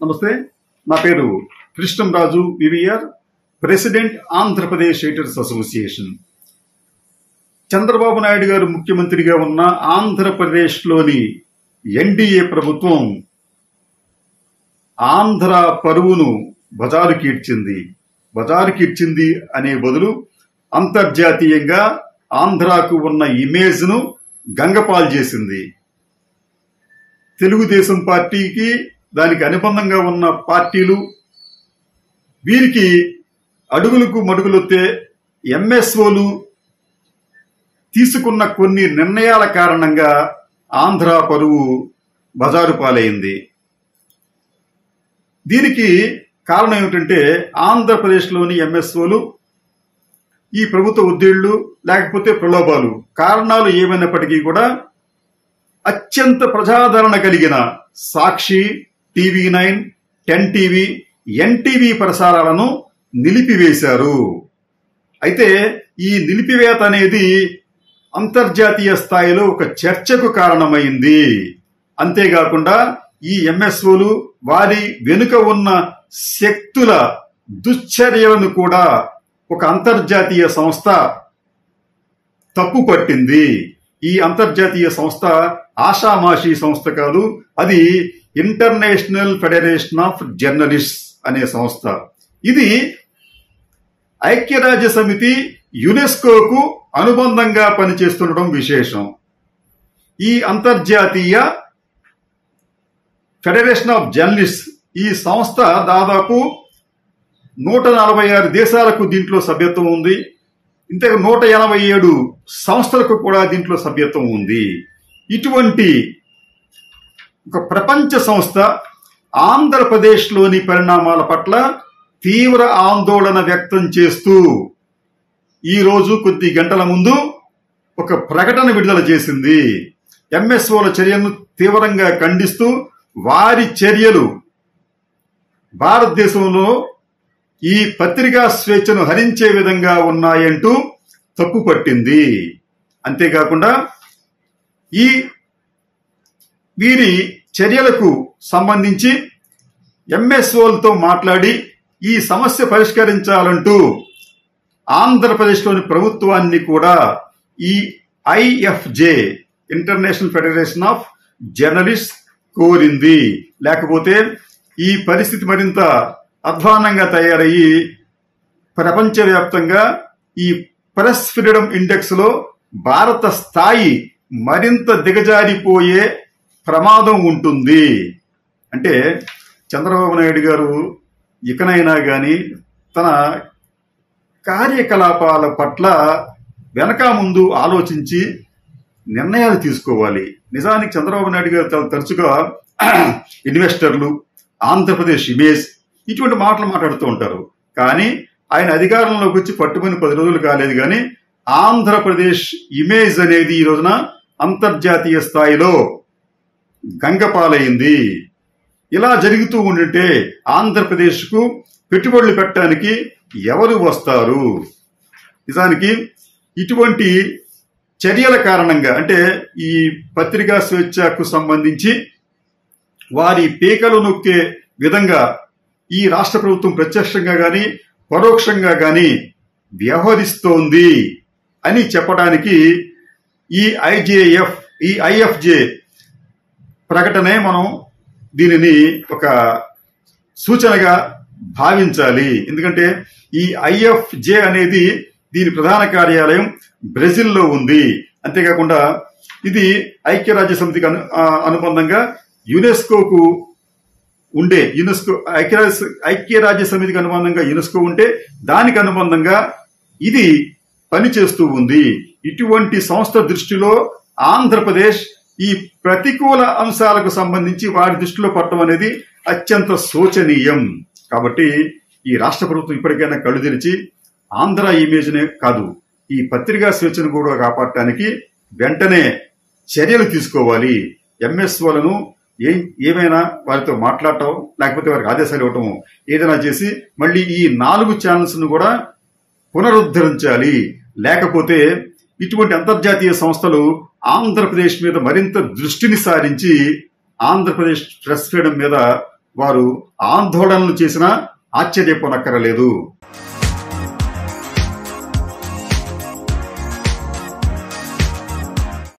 నమస్తే, నా పేరు Krishnamraju VVR, president Andhra Pradesh editors association. Chandrababu Naidu గారు ముఖ్యమంత్రిగా ఉన్న ఆంధ్రప్రదేశ్లోని ఎన్డీఏ ప్రభుత్వం ఆంధ్ర పరువును బజారుకీడ్చింది అనే బదులు అంతర్జాతీయంగా ఆంధ్రాకు ఉన్న ఇమేజ్ ను గంగపాలు చేసింది. తెలుగుదేశం పార్టీకి, దానికి అనుబంధంగా ఉన్న పార్టీలు, వీరికి అడుగులకు మడుగులొత్తే ఎంఎస్ఓలు తీసుకున్న కొన్ని నిర్ణయాల కారణంగా ఆంధ్ర పరువు బజారు పాలైంది. దీనికి కారణం ఏమిటంటే, ఆంధ్రప్రదేశ్లోని ఎంఎస్ఓలు ఈ ప్రభుత్వ ఉద్యోగులు లేకపోతే ప్రలోభాలు, కారణాలు ఏమైనప్పటికీ కూడా అత్యంత ప్రజాదరణ కలిగిన సాక్షి, టీవీ9, 10 టీవీ, ఎన్టీవీ ప్రసారాలను నిలిపివేశారు. అయితే ఈ నిలిపివేత అనేది అంతర్జాతీయ స్థాయిలో ఒక చర్చకు కారణమైంది. అంతేకాకుండా ఈ ఎంఎస్ఓలు వారి వెనుక ఉన్న శక్తుల దుశ్చర్యలను కూడా ఒక అంతర్జాతీయ సంస్థ తప్పుపట్టింది. ఈ అంతర్జాతీయ సంస్థ ఆషామాషీ సంస్థ కాదు, అది ఇంటర్నేషనల్ ఫెడరేషన్ ఆఫ్ జర్నలిస్ట్స్ అనే సంస్థ. ఇది ఐక్యరాజ్య సమితి యునెస్కోకు అనుబంధంగా పనిచేస్తుండడం విశేషం. ఈ అంతర్జాతీయ ఫెడరేషన్ ఆఫ్ జర్నలిస్ట్స్ ఈ సంస్థ దాదాపు 146 దేశాలకు దీంట్లో సభ్యత్వం ఉంది. ఇంత 187 సంస్థలకు కూడా దీంట్లో సభ్యత్వం ఉంది. ఇటువంటి ఒక ప్రపంచ సంస్థ ఆంధ్రప్రదేశ్లోని పరిణామాల పట్ల తీవ్ర ఆందోళన వ్యక్తం చేస్తూ ఈరోజు కొద్ది గంటల ముందు ఒక ప్రకటన విడుదల చేసింది. ఎంఎస్ఓల చర్యలను తీవ్రంగా ఖండిస్తూ వారి చర్యలు భారతదేశంలో ఈ పత్రికా స్వేచ్ఛను హరించే విధంగా ఉన్నాయంటూ తప్పుపట్టింది. అంతేకాకుండా వీరి చర్యలకు సంబంధించి ఎంఎస్ఓలతో మాట్లాడి ఈ సమస్య పరిష్కరించాలంటూ ఆంధ్రప్రదేశ్లోని ప్రభుత్వాన్ని కూడా ఈ IFJ, international federation of journalists కోరింది. లేకపోతే ఈ పరిస్థితి మరింత అధ్వానంగా తయారయ్యి ప్రపంచవ్యాప్తంగా ఈ ప్రెస్ ఫ్రీడమ్ ఇండెక్స్ లో భారత స్థాయి మరింత దిగజారిపోయే ప్రమాదం ఉంటుంది. అంటే చంద్రబాబు నాయుడు గారు ఇకనైనా గాని తన కార్యకలాపాల పట్ల వెనక ముందు ఆలోచించి నిర్ణయాలు తీసుకోవాలి. నిజానికి చంద్రబాబు నాయుడు గారు తరచుగా ఇన్వెస్టర్లు, ఆంధ్రప్రదేశ్ ఇమేజ్ ఇటువంటి మాటలు మాట్లాడుతూ ఉంటారు. కానీ ఆయన అధికారంలోకి వచ్చి పట్టుకుని 10 రోజులు కాలేదు. కానీ ఆంధ్రప్రదేశ్ ఇమేజ్ అనేది ఈ రోజున అంతర్జాతీయ స్థాయిలో గంగపాలైంది. ఇలా జరుగుతూ ఉంటే ఆంధ్రప్రదేశ్కు పెట్టుబడులు పెట్టడానికి ఎవరు వస్తారు? నిజానికి ఇటువంటి చర్యల కారణంగా, అంటే ఈ పత్రికా స్వేచ్ఛకు సంబంధించి వారి పీకలు నొక్కే విధంగా ఈ రాష్ట్ర ప్రభుత్వం ప్రత్యక్షంగా గాని పరోక్షంగా గాని వ్యవహరిస్తోంది అని చెప్పడానికి ఈ ఐఎఫ్జే ప్రకటనే మనం దీనిని ఒక సూచనగా భావించాలి. ఎందుకంటే ఈ ఐఎఫ్జే అనేది దీని ప్రధాన కార్యాలయం బ్రెజిల్లో ఉంది. అంతేకాకుండా ఇది ఐక్యరాజ్య సమితికి అనుబంధంగా యునెస్కోకు ఉండే ఐక్యరాజ్య సమితికి అనుబంధంగా యునెస్కో ఉంటే దానికి అనుబంధంగా ఇది పనిచేస్తూ ఉంది. ఇటువంటి సంస్థ దృష్టిలో ఆంధ్రప్రదేశ్ ఈ ప్రతికూల అంశాలకు సంబంధించి వారి దృష్టిలో పడటం అనేది అత్యంత శోచనీయం. కాబట్టి ఈ రాష్ట్ర ప్రభుత్వం ఇప్పటికైనా కళ్ళు తెరిచి ఆంధ్ర ఇమేజ్నే కాదు, ఈ పత్రికా స్వేచ్ఛను కూడా కాపాడటానికి వెంటనే చర్యలు తీసుకోవాలి. ఎంఎస్ఓలను ఏమైనా వారితో మాట్లాడటం, లేకపోతే వారికి ఆదేశాలు ఇవ్వటం, ఏదైనా చేసి మళ్ళీ ఈ 4 ఛానల్స్ ను కూడా పునరుద్ధరించాలి. లేకపోతే ఇటువంటి అంతర్జాతీయ సంస్థలు ఆంధ్రప్రదేశ్ మీద మరింత దృష్టిని సారించి ఆంధ్రప్రదేశ్ ప్రెస్ ఫ్రీడమ్ మీద వారు ఆందోళనలు చేసినా ఆశ్చర్యపోనక్కరలేదు.